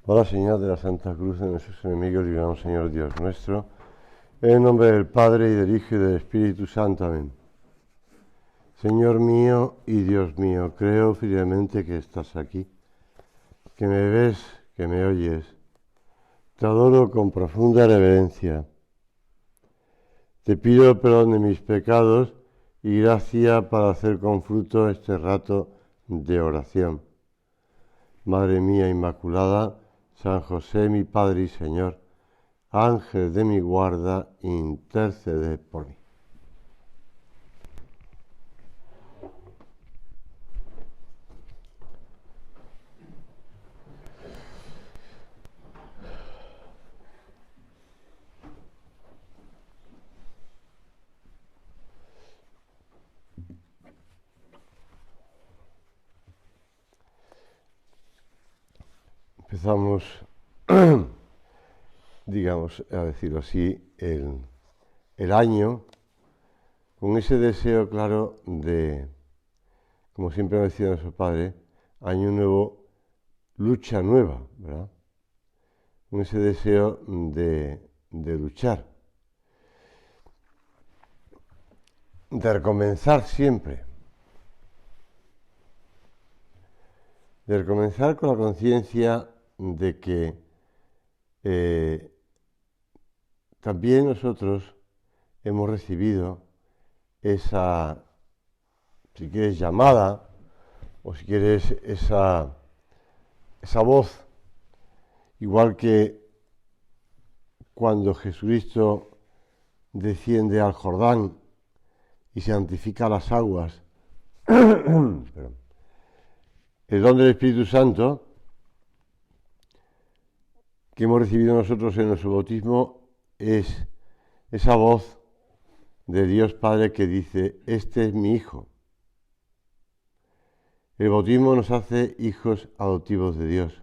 Por la señal de la Santa Cruz de nuestros enemigos, líbranos, Señor Dios nuestro, en el nombre del Padre, y del Hijo, y del Espíritu Santo. Amén. Señor mío y Dios mío, creo firmemente que estás aquí, que me ves, que me oyes. Te adoro con profunda reverencia. Te pido perdón de mis pecados y gracia para hacer con fruto este rato de oración. Madre mía Inmaculada, San José, mi Padre y Señor, Ángel de mi guarda, intercede por mí. Empezamos, digamos, a decirlo así, el año con ese deseo claro de, como siempre ha decidido nuestro Padre, año nuevo, lucha nueva, ¿verdad? Con ese deseo de luchar, de recomenzar siempre, de recomenzar con la conciencia de que también nosotros hemos recibido esa, si quieres, llamada, o si quieres, esa voz, igual que cuando Jesucristo desciende al Jordán y santifica las aguas, el don del Espíritu Santo que hemos recibido nosotros en nuestro bautismo es esa voz de Dios Padre que dice: este es mi Hijo. El bautismo nos hace hijos adoptivos de Dios.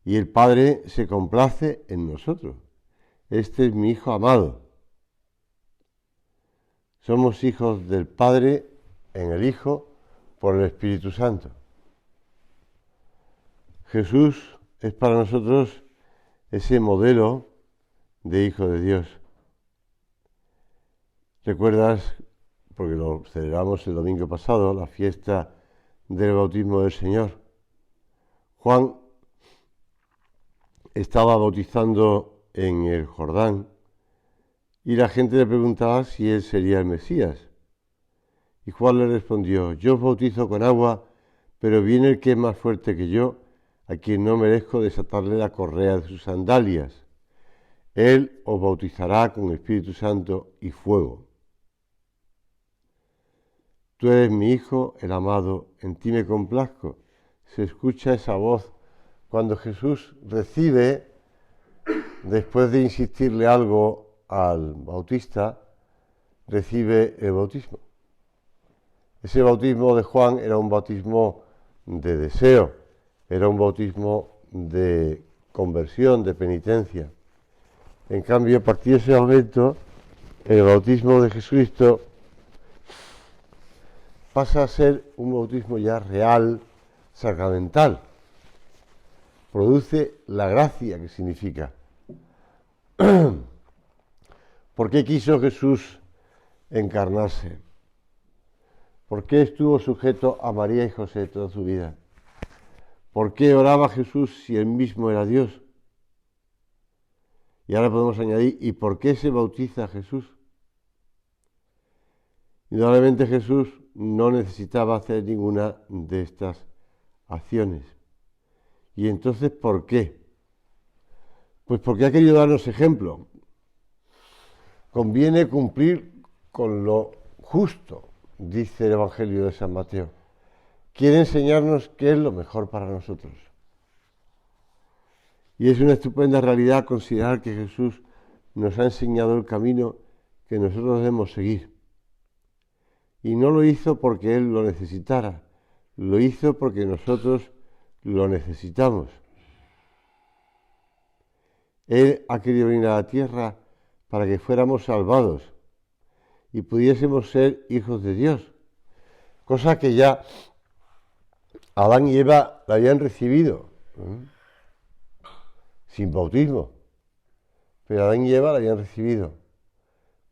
Y el Padre se complace en nosotros. Este es mi Hijo amado. Somos hijos del Padre en el Hijo por el Espíritu Santo. Jesús es para nosotros ese modelo de Hijo de Dios. ¿Recuerdas, porque lo celebramos el domingo pasado, la fiesta del bautismo del Señor? Juan estaba bautizando en el Jordán y la gente le preguntaba si él sería el Mesías. Y Juan le respondió: yo os bautizo con agua, pero viene el que es más fuerte que yo, a quien no merezco desatarle la correa de sus sandalias. Él os bautizará con Espíritu Santo y fuego. Tú eres mi Hijo, el amado, en ti me complazco. Se escucha esa voz cuando Jesús recibe, después de insistirle algo al bautista, recibe el bautismo. Ese bautismo de Juan era un bautismo de deseo, era un bautismo de conversión, de penitencia. En cambio, a partir de ese momento, el bautismo de Jesucristo pasa a ser un bautismo ya real, sacramental. Produce la gracia que significa. ¿Por qué quiso Jesús encarnarse? ¿Por qué estuvo sujeto a María y José toda su vida? ¿Por qué oraba Jesús si él mismo era Dios? Y ahora podemos añadir: ¿y por qué se bautiza Jesús? Indudablemente Jesús no necesitaba hacer ninguna de estas acciones. ¿Y entonces por qué? Pues porque ha querido darnos ejemplo. Conviene cumplir con lo justo, dice el Evangelio de San Mateo. Quiere enseñarnos qué es lo mejor para nosotros. Y es una estupenda realidad considerar que Jesús nos ha enseñado el camino que nosotros debemos seguir. Y no lo hizo porque Él lo necesitara, lo hizo porque nosotros lo necesitamos. Él ha querido venir a la tierra para que fuéramos salvados y pudiésemos ser hijos de Dios, cosa que ya Adán y Eva la habían recibido. sin bautismo. Pero Adán y Eva la habían recibido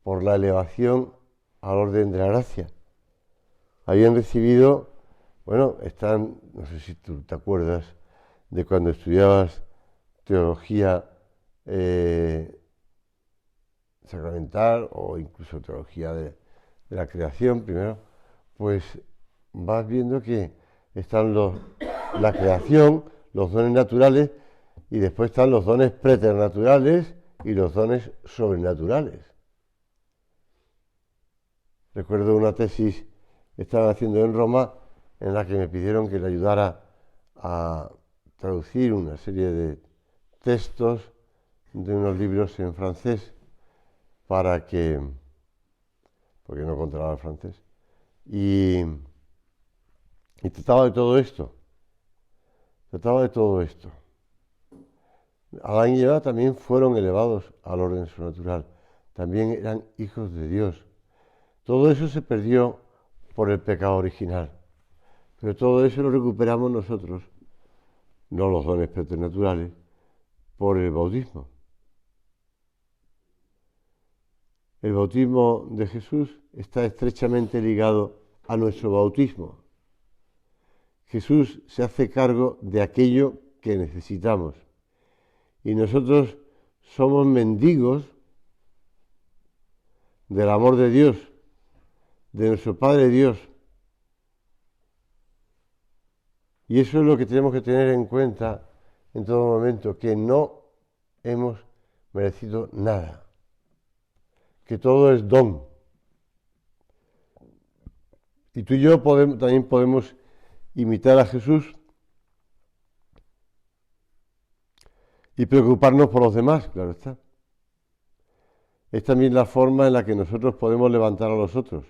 por la elevación al orden de la gracia. Habían recibido, bueno, no sé si tú te acuerdas de cuando estudiabas teología sacramental o incluso teología de la creación primero, pues vas viendo que están la creación, los dones naturales, y después están los dones preternaturales y los dones sobrenaturales. Recuerdo una tesis que estaba haciendo en Roma en la que me pidieron que le ayudara a traducir una serie de textos de unos libros en francés porque no controlaba el francés. Y trataba de todo esto. Adán y Eva también fueron elevados al orden sobrenatural. También eran hijos de Dios. Todo eso se perdió por el pecado original. Pero todo eso lo recuperamos nosotros, no los dones preternaturales, por el bautismo. El bautismo de Jesús está estrechamente ligado a nuestro bautismo. Jesús se hace cargo de aquello que necesitamos. Y nosotros somos mendigos del amor de Dios, de nuestro Padre Dios. Y eso es lo que tenemos que tener en cuenta en todo momento, que no hemos merecido nada, que todo es don. Y tú y yo también podemos imitar a Jesús y preocuparnos por los demás, claro está. Es también la forma en la que nosotros podemos levantar a los otros.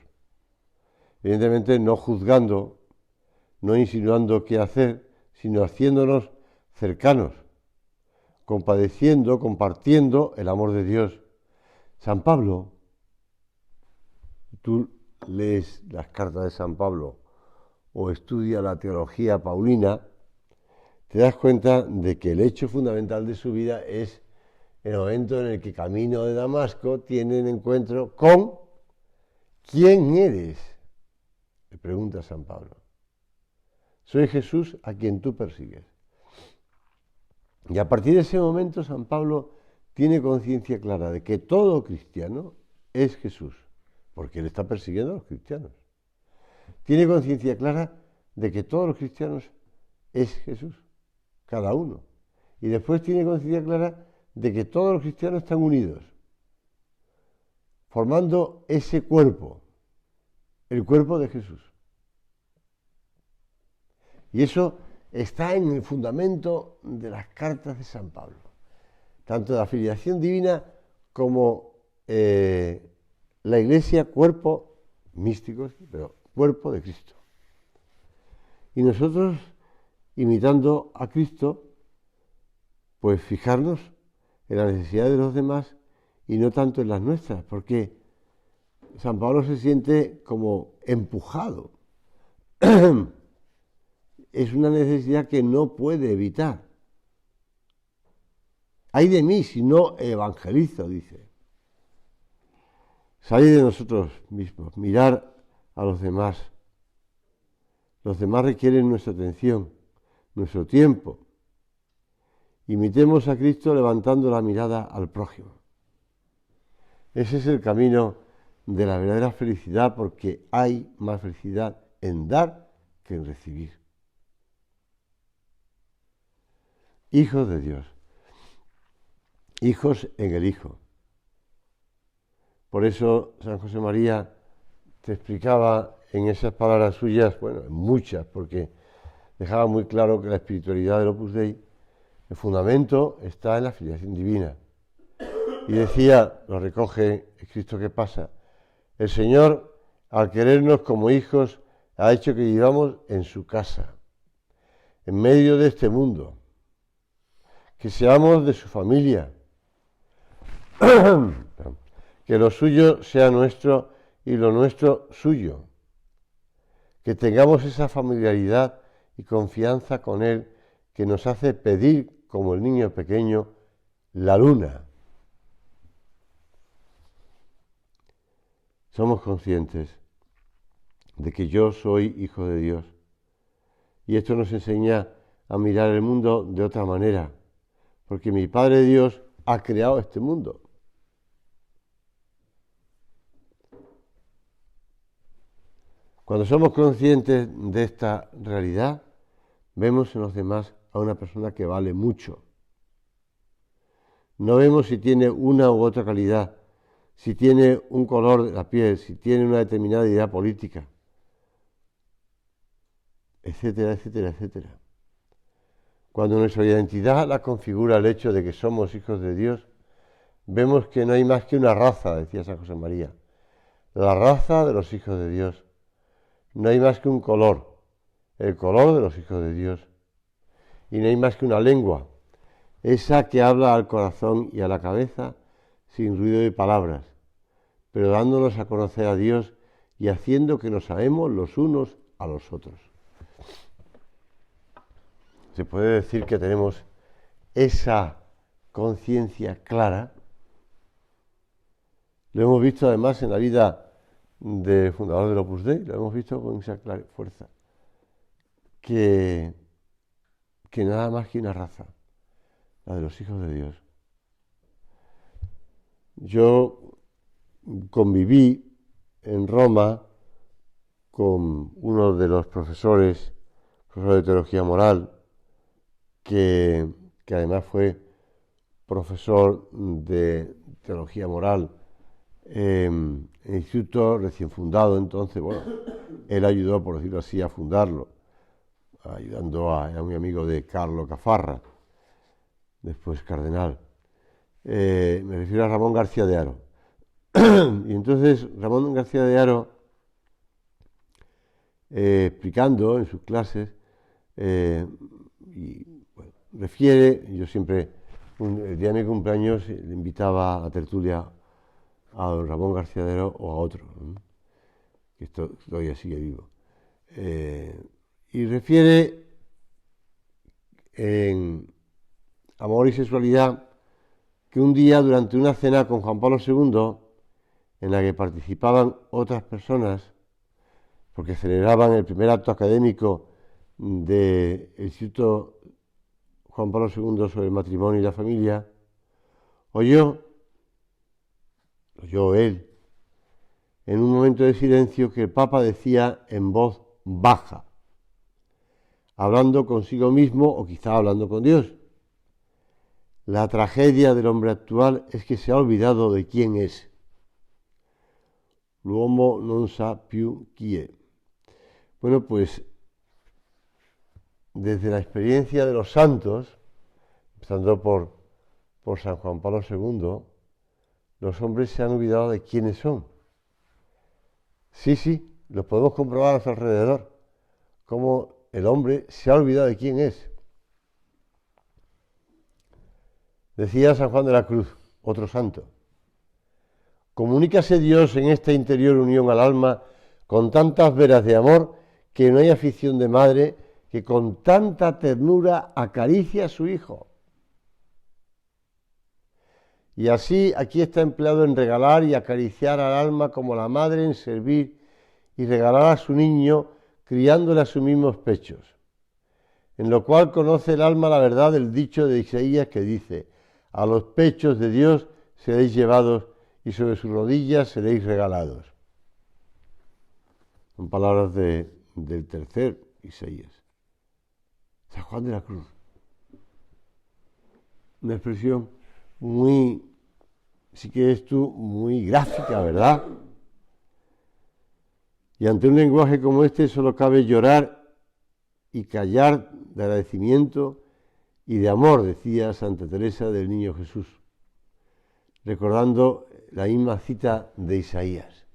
Evidentemente no juzgando, no insinuando qué hacer, sino haciéndonos cercanos, compadeciendo, compartiendo el amor de Dios. San Pablo, tú lees las cartas de San Pablo o estudias la teología paulina, te das cuenta de que el hecho fundamental de su vida es el momento en el que camino de Damasco tiene un encuentro con ¿quién eres? Le pregunta San Pablo. Soy Jesús a quien tú persigues. Y a partir de ese momento San Pablo tiene conciencia clara de que todo cristiano es Jesús, porque él está persiguiendo a los cristianos. Tiene conciencia clara de que todos los cristianos es Jesús, cada uno. Y después tiene conciencia clara de que todos los cristianos están unidos, formando ese cuerpo, el cuerpo de Jesús. Y eso está en el fundamento de las cartas de San Pablo, tanto de la filiación divina como la Iglesia, cuerpo, místicos, pero cuerpo de Cristo. Y nosotros, imitando a Cristo, pues fijarnos en la necesidad de los demás y no tanto en las nuestras, porque San Pablo se siente como empujado. Es una necesidad que no puede evitar. Ay de mí si no evangelizo, dice. Salir de nosotros mismos, mirar a los demás. Los demás requieren nuestra atención, nuestro tiempo. Imitemos a Cristo levantando la mirada al prójimo. Ese es el camino de la verdadera felicidad, porque hay más felicidad en dar que en recibir. Hijos de Dios, hijos en el Hijo. Por eso San José María te explicaba en esas palabras suyas, bueno, en muchas, porque dejaba muy claro que la espiritualidad del Opus Dei, el fundamento está en la filiación divina. Y decía, lo recoge el Cristo que pasa, el Señor, al querernos como hijos, ha hecho que vivamos en su casa, en medio de este mundo, que seamos de su familia, que lo suyo sea nuestro y lo nuestro suyo, que tengamos esa familiaridad y confianza con Él que nos hace pedir como el niño pequeño la luna. Somos conscientes de que yo soy hijo de Dios. Y esto nos enseña a mirar el mundo de otra manera, porque mi Padre Dios ha creado este mundo. Cuando somos conscientes de esta realidad, vemos en los demás a una persona que vale mucho. No vemos si tiene una u otra calidad, si tiene un color de la piel, si tiene una determinada idea política, etcétera, etcétera, etcétera. Cuando nuestra identidad la configura el hecho de que somos hijos de Dios, vemos que no hay más que una raza, decía San José María, la raza de los hijos de Dios. No hay más que un color, el color de los hijos de Dios. Y no hay más que una lengua, esa que habla al corazón y a la cabeza sin ruido de palabras, pero dándonos a conocer a Dios y haciendo que nos amemos los unos a los otros. Se puede decir que tenemos esa conciencia clara. Lo hemos visto además en la vida del fundador del Opus Dei, lo hemos visto con esa fuerza, que nada más que una raza, la de los hijos de Dios. Yo conviví en Roma con uno de los profesores de teología moral, que además fue profesor de teología moral en el instituto recién fundado. Entonces, bueno, él ayudó, por decirlo así, a fundarlo, ayudando a mi amigo de Carlo Cafarra, después cardenal. Me refiero a Ramón García de Haro. Y entonces Ramón García de Haro, explicando en sus clases, refiere, yo siempre, el día de mi cumpleaños, le invitaba a tertulia a don Ramón García de Haro o a otro, que todavía sigue vivo. Y refiere en Amor y Sexualidad que un día, durante una cena con Juan Pablo II, en la que participaban otras personas, porque celebraban el primer acto académico del Instituto Juan Pablo II sobre el matrimonio y la familia, oyó él, en un momento de silencio, que el Papa decía en voz baja, hablando consigo mismo o quizá hablando con Dios: la tragedia del hombre actual es que se ha olvidado de quién es. L'uomo non sa più chi è. Bueno, pues desde la experiencia de los santos, empezando por San Juan Pablo II, los hombres se han olvidado de quiénes son. Sí, lo podemos comprobar a su alrededor, cómo el hombre se ha olvidado de quién es. Decía San Juan de la Cruz, otro santo: comunícase Dios en esta interior unión al alma con tantas veras de amor que no hay afición de madre que con tanta ternura acaricia a su hijo. Y así aquí está empleado en regalar y acariciar al alma como la madre en servir y regalar a su niño criándole a sus mismos pechos. En lo cual conoce el alma la verdad del dicho de Isaías que dice: a los pechos de Dios seréis llevados y sobre sus rodillas seréis regalados. Son palabras del tercer Isaías. San Juan de la Cruz. Una expresión muy, si quieres tú, muy gráfica, ¿verdad? Y ante un lenguaje como este solo cabe llorar y callar de agradecimiento y de amor, decía Santa Teresa del Niño Jesús, recordando la misma cita de Isaías.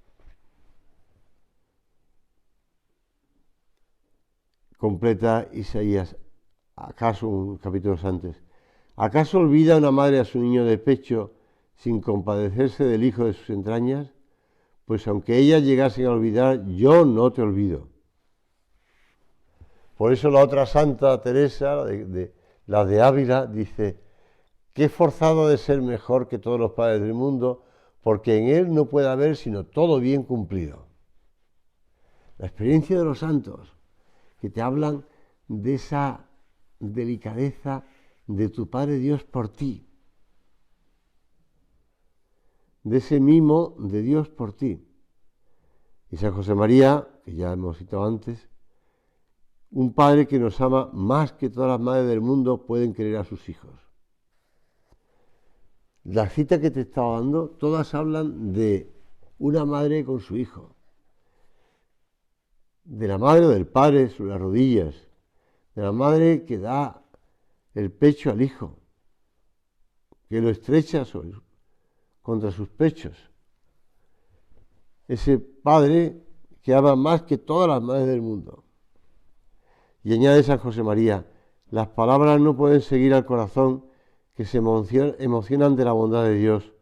Completa Isaías, acaso un capítulo antes: ¿acaso olvida una madre a su niño de pecho sin compadecerse del hijo de sus entrañas? Pues aunque ellas llegasen a olvidar, yo no te olvido. Por eso la otra Santa Teresa, la de Ávila, dice: que es forzado de ser mejor que todos los padres del mundo, porque en él no puede haber sino todo bien cumplido. La experiencia de los santos, que te hablan de esa delicadeza de tu Padre Dios por ti, de ese mimo de Dios por ti. Y San José María, que ya hemos citado antes, un padre que nos ama más que todas las madres del mundo pueden querer a sus hijos. La cita que te estaba dando, todas hablan de una madre con su hijo, de la madre o del padre sobre las rodillas, de la madre que da el pecho al hijo, que lo estrecha contra sus pechos. Ese padre que ama más que todas las madres del mundo. Y añade San José María, las palabras no pueden seguir al corazón que se emocionan de la bondad de Dios.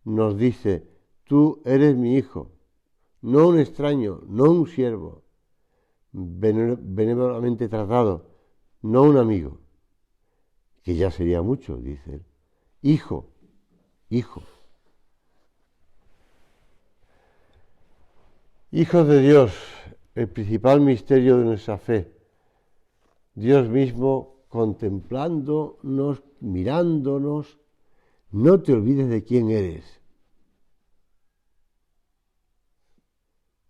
Nos dice, tú eres mi hijo, no un extraño, no un siervo, benévolamente tratado, no un amigo, que ya sería mucho, dice él. Hijo, hijo. Hijos de Dios, el principal misterio de nuestra fe. Dios mismo contemplándonos, mirándonos. No te olvides de quién eres.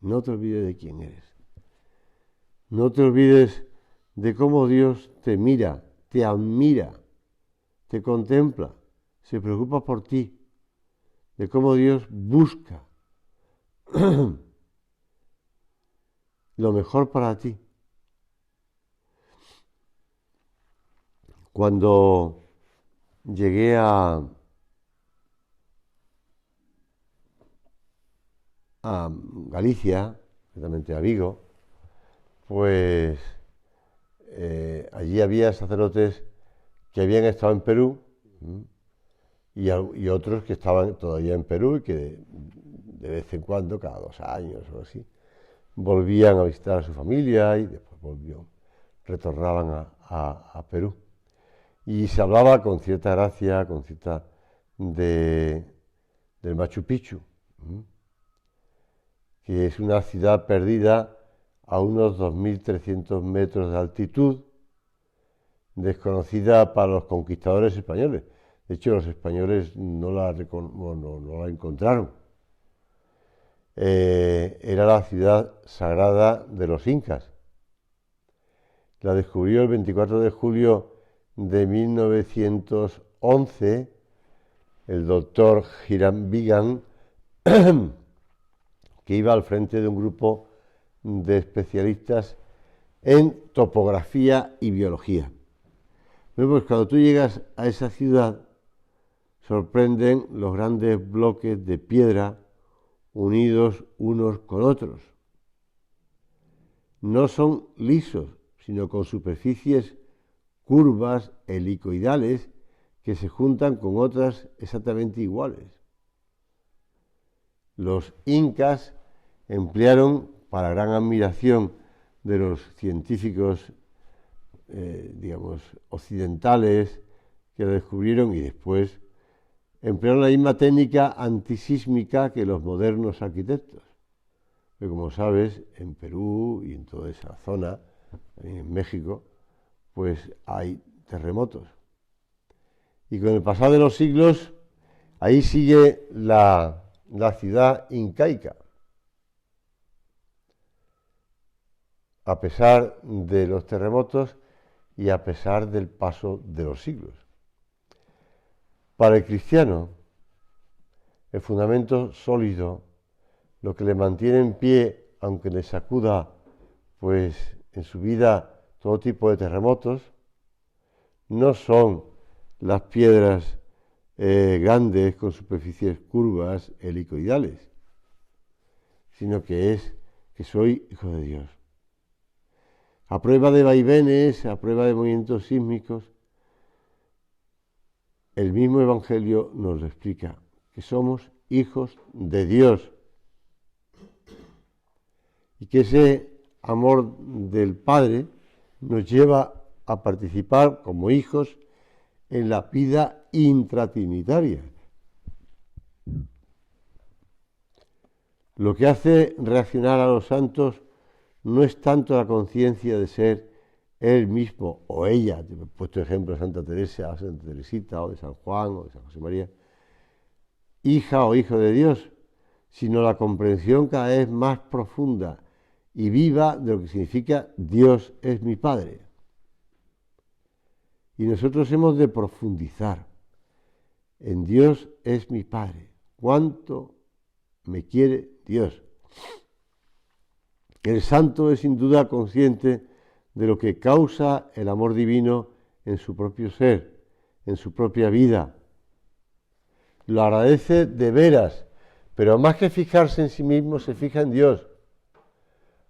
No te olvides de quién eres. No te olvides de cómo Dios te mira, te admira, te contempla, se preocupa por ti, de cómo Dios busca lo mejor para ti. Cuando llegué a Galicia, concretamente a Vigo, pues allí había sacerdotes que habían estado en Perú y otros que estaban todavía en Perú y que de vez en cuando, cada 2 años o así, volvían a visitar a su familia y después retornaban a Perú. Y se hablaba con cierta gracia, con cierta del Machu Picchu, que es una ciudad perdida a unos 2.300 metros de altitud, desconocida para los conquistadores españoles. De hecho, los españoles no la encontraron. Era la ciudad sagrada de los incas. La descubrió el 24 de julio de 1911 el doctor Hiram Bingham, que iba al frente de un grupo de especialistas en topografía y biología. Bueno, pues cuando tú llegas a esa ciudad, sorprenden los grandes bloques de piedra unidos unos con otros. No son lisos, sino con superficies curvas helicoidales que se juntan con otras exactamente iguales. Los incas emplearon, para gran admiración de los científicos, occidentales, que lo descubrieron, y después emplearon la misma técnica antisísmica que los modernos arquitectos. Pero como sabes, en Perú y en toda esa zona, en México, pues hay terremotos. Y con el pasar de los siglos, ahí sigue la ciudad incaica. A pesar de los terremotos y a pesar del paso de los siglos. Para el cristiano, el fundamento sólido, lo que le mantiene en pie, aunque le sacuda, pues en su vida todo tipo de terremotos, no son las piedras grandes con superficies curvas helicoidales, sino que es que soy hijo de Dios. A prueba de vaivenes, a prueba de movimientos sísmicos, el mismo Evangelio nos lo explica, que somos hijos de Dios y que ese amor del Padre nos lleva a participar como hijos en la vida intratrinitaria. Lo que hace reaccionar a los santos no es tanto la conciencia de ser él mismo o ella, he puesto ejemplo de Santa Teresa, o Santa Teresita, o de San Juan, o de San José María, hija o hijo de Dios, sino la comprensión cada vez más profunda y viva de lo que significa Dios es mi Padre. Y nosotros hemos de profundizar en Dios es mi Padre. ¿Cuánto me quiere Dios? El santo es sin duda consciente de lo que causa el amor divino en su propio ser, en su propia vida. Lo agradece de veras, pero más que fijarse en sí mismo, se fija en Dios.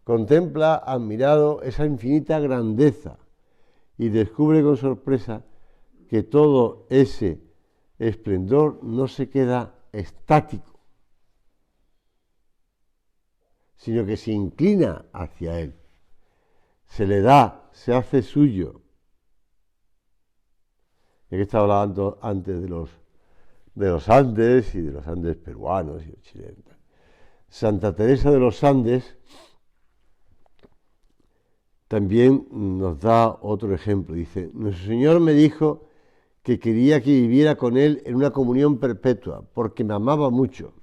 Contempla admirado esa infinita grandeza y descubre con sorpresa que todo ese esplendor no se queda estático, sino que se inclina hacia él, se le da, se hace suyo. He estado hablando antes de los Andes y de los Andes peruanos y chilenos. Santa Teresa de los Andes también nos da otro ejemplo. Dice, nuestro Señor me dijo que quería que viviera con Él en una comunión perpetua, porque me amaba mucho.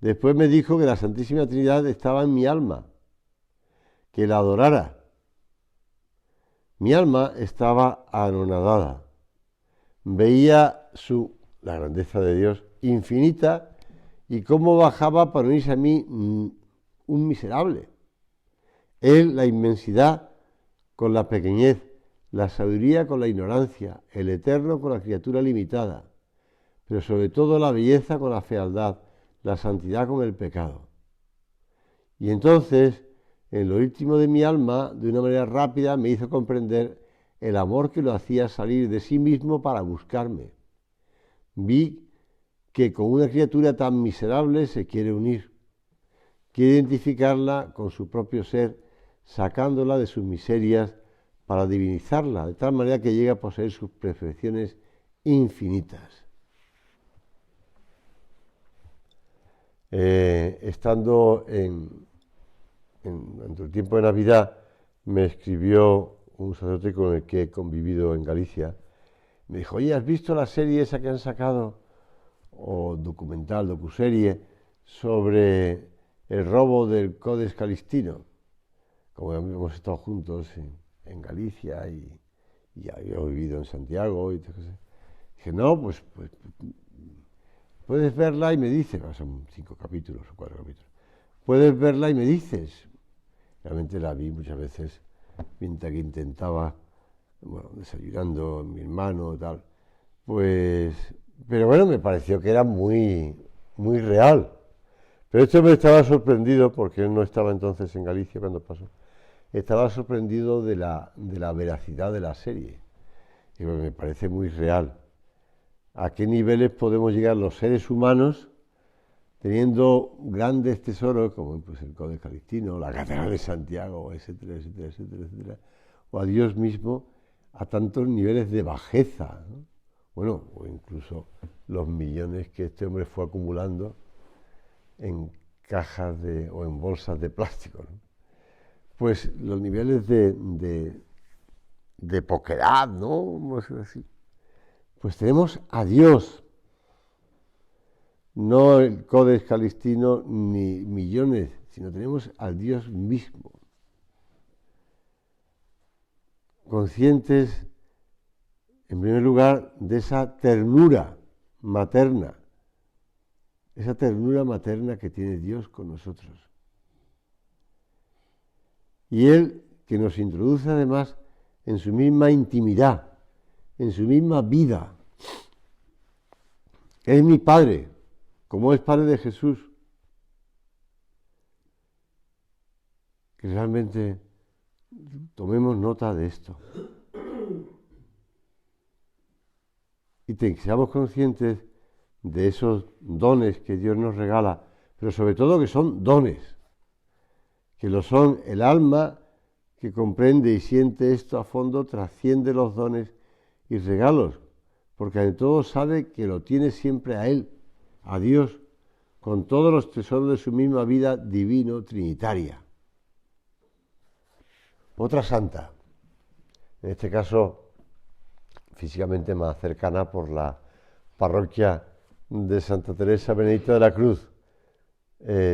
Después me dijo que la Santísima Trinidad estaba en mi alma, que la adorara. Mi alma estaba anonadada. Veía la grandeza de Dios infinita y cómo bajaba para unirse a mí un miserable. Él, la inmensidad con la pequeñez, la sabiduría con la ignorancia, el eterno con la criatura limitada, pero sobre todo la belleza con la fealdad, la santidad con el pecado. Y entonces, en lo íntimo de mi alma, de una manera rápida, me hizo comprender el amor que lo hacía salir de sí mismo para buscarme. Vi que con una criatura tan miserable se quiere unir, quiere identificarla con su propio ser, sacándola de sus miserias para divinizarla, de tal manera que llegue a poseer sus perfecciones infinitas. Estando durante el tiempo de Navidad, me escribió un sacerdote con el que he convivido en Galicia. Me dijo, oye, ¿has visto la serie esa que han sacado, o documental, docuserie, sobre el robo del Codex Calixtino? Como hemos estado juntos en Galicia y había vivido en Santiago y todo eso. Dije, no, pues puedes verla y me dices, son 5 capítulos o 4 capítulos, puedes verla y me dices. Realmente la vi muchas veces mientras que intentaba, desayunando mi hermano y tal, pero bueno, me pareció que era muy, muy real. Pero esto me estaba sorprendido, porque él no estaba entonces en Galicia cuando pasó, estaba sorprendido de la veracidad de la serie. Y me parece muy real. ¿A qué niveles podemos llegar los seres humanos teniendo grandes tesoros como el Codex Calixtino, la Catedral de Santiago, etcétera, etcétera, etcétera, etcétera, o a Dios mismo a tantos niveles de bajeza, ¿no? Bueno, o incluso los millones que este hombre fue acumulando en cajas o en bolsas de plástico, ¿no? Pues los niveles de poquedad, ¿no? Vamos a decir así. Pues tenemos a Dios, no el Codex Calixtino ni millones, sino tenemos al Dios mismo. Conscientes, en primer lugar, de esa ternura materna que tiene Dios con nosotros. Y Él que nos introduce además en su misma intimidad, en su misma vida. Es mi Padre, como es Padre de Jesús. Que realmente tomemos nota de esto. Y seamos conscientes de esos dones que Dios nos regala, pero sobre todo que son dones, que lo son el alma que comprende y siente esto a fondo, trasciende los dones y regalos, porque en todo sabe que lo tiene siempre a Él, a Dios, con todos los tesoros de su misma vida divino-trinitaria. Otra santa, en este caso físicamente más cercana por la parroquia de Santa Teresa Benedicta de la Cruz,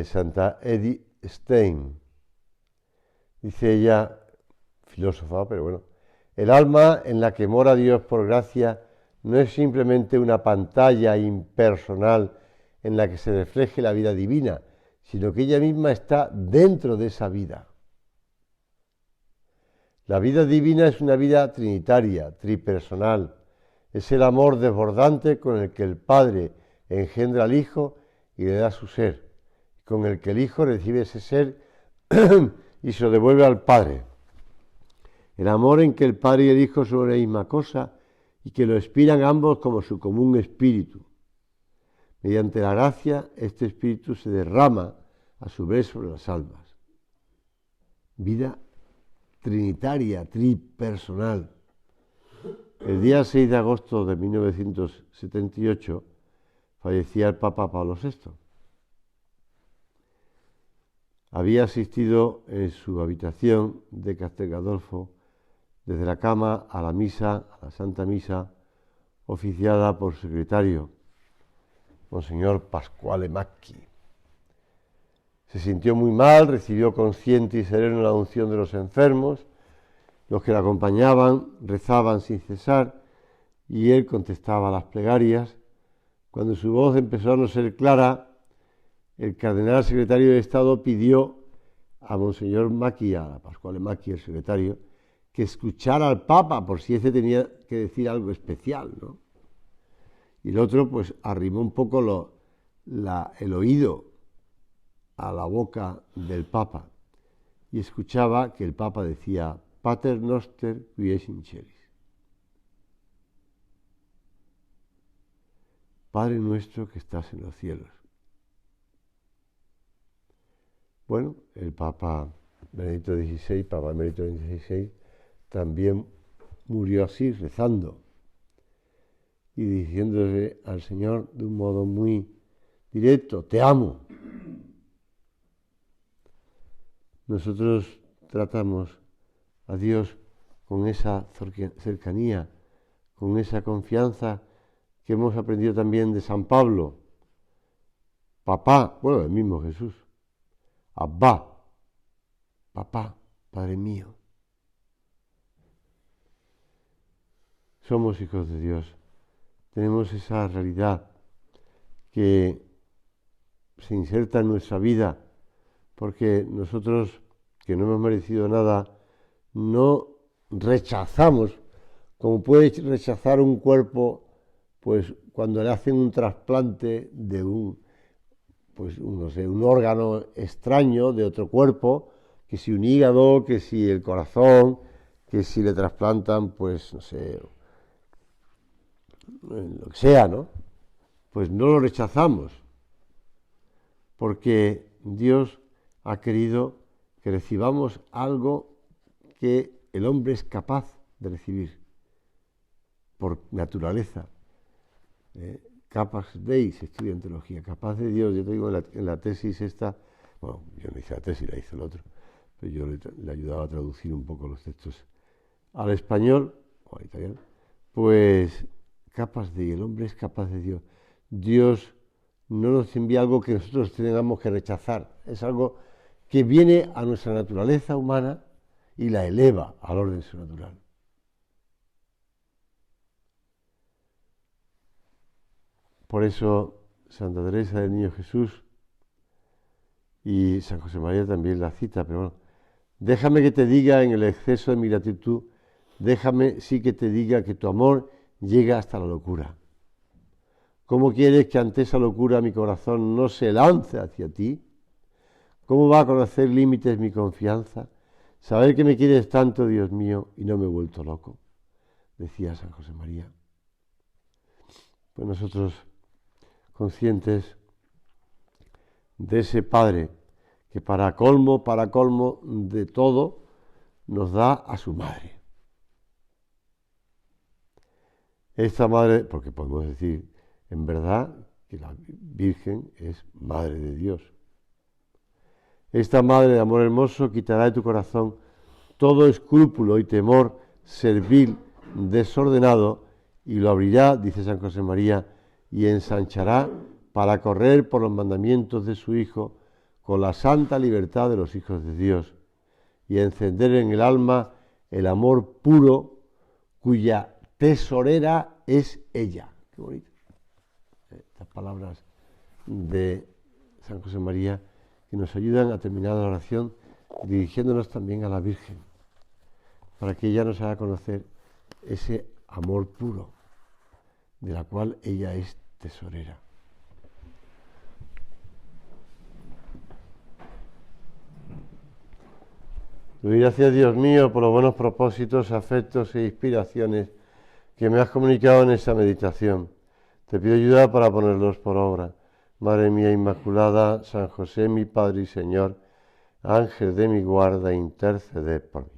Santa Edith Stein. Dice ella, filósofa, pero bueno, el alma en la que mora Dios por gracia no es simplemente una pantalla impersonal en la que se refleje la vida divina, sino que ella misma está dentro de esa vida. La vida divina es una vida trinitaria, tripersonal. Es el amor desbordante con el que el Padre engendra al Hijo y le da su ser, con el que el Hijo recibe ese ser y se lo devuelve al Padre. El amor en que el Padre y el Hijo son la misma cosa y que lo expiran ambos como su común espíritu. Mediante la gracia, este espíritu se derrama a su vez sobre las almas. Vida trinitaria, tripersonal. El día 6 de agosto de 1978 fallecía el Papa Pablo VI. Había asistido en su habitación de Castel Gandolfo desde la cama a la misa, a la Santa Misa, oficiada por su secretario, Monseñor Pasquale Macchi. Se sintió muy mal, recibió consciente y sereno la unción de los enfermos, los que le acompañaban rezaban sin cesar y él contestaba a las plegarias. Cuando su voz empezó a no ser clara, el cardenal secretario de Estado pidió a Monseñor Macchi, a Pasquale Macchi, el secretario, que escuchara al Papa por si ese tenía que decir algo especial, ¿no? Y el otro pues arrimó un poco el oído a la boca del Papa y escuchaba que el Papa decía Pater noster qui es in celis. Padre nuestro que estás en los cielos. Bueno, el Papa Benedicto XVI, Papa Benedicto XVI, también murió así, rezando y diciéndole al Señor de un modo muy directo, te amo. Nosotros tratamos a Dios con esa cercanía, con esa confianza que hemos aprendido también de San Pablo. Papá, bueno, el mismo Jesús. Abba, papá, Padre mío. Somos hijos de Dios. Tenemos esa realidad que se inserta en nuestra vida porque nosotros, que no hemos merecido nada, no rechazamos, como puede rechazar un cuerpo, pues cuando le hacen un trasplante de un órgano extraño de otro cuerpo, que si un hígado, que si el corazón, que si le trasplantan, pues no sé, lo que sea, ¿no? Pues no lo rechazamos, porque Dios ha querido que recibamos algo que el hombre es capaz de recibir por naturaleza. Capax Dei se estudia en teología, capaz de Dios. Yo te digo en la tesis esta, bueno, yo no hice la tesis, la hizo el otro, pero yo le ayudaba a traducir un poco los textos al español o al italiano. Pues capax Dei, el hombre es capaz de Dios. Dios no nos envía algo que nosotros tengamos que rechazar, es algo que viene a nuestra naturaleza humana y la eleva al orden sobrenatural. Por eso Santa Teresa del Niño Jesús y San José María también la cita, pero bueno, déjame que te diga en el exceso de mi gratitud, déjame sí que te diga que tu amor llega hasta la locura. ¿Cómo quieres que ante esa locura mi corazón no se lance hacia ti? ¿Cómo va a conocer límites mi confianza? Saber que me quieres tanto, Dios mío, y no me he vuelto loco, decía San José María. Pues nosotros, conscientes de ese Padre que para colmo de todo, nos da a su Madre. Esta madre, porque podemos decir en verdad que la Virgen es Madre de Dios. Esta Madre de amor hermoso quitará de tu corazón todo escrúpulo y temor servil, desordenado, y lo abrirá, dice San José María, y ensanchará para correr por los mandamientos de su Hijo con la santa libertad de los hijos de Dios, y encender en el alma el amor puro cuya tesorera es ella. Qué bonito. Estas palabras de San José María que nos ayudan a terminar la oración dirigiéndonos también a la Virgen, para que ella nos haga conocer ese amor puro, de la cual ella es tesorera. Doy gracias, Dios mío, por los buenos propósitos, afectos e inspiraciones que me has comunicado en esta meditación. Te pido ayuda para ponerlos por obra. Madre mía Inmaculada, San José, mi Padre y Señor, Ángel de mi guarda, interceded por mí.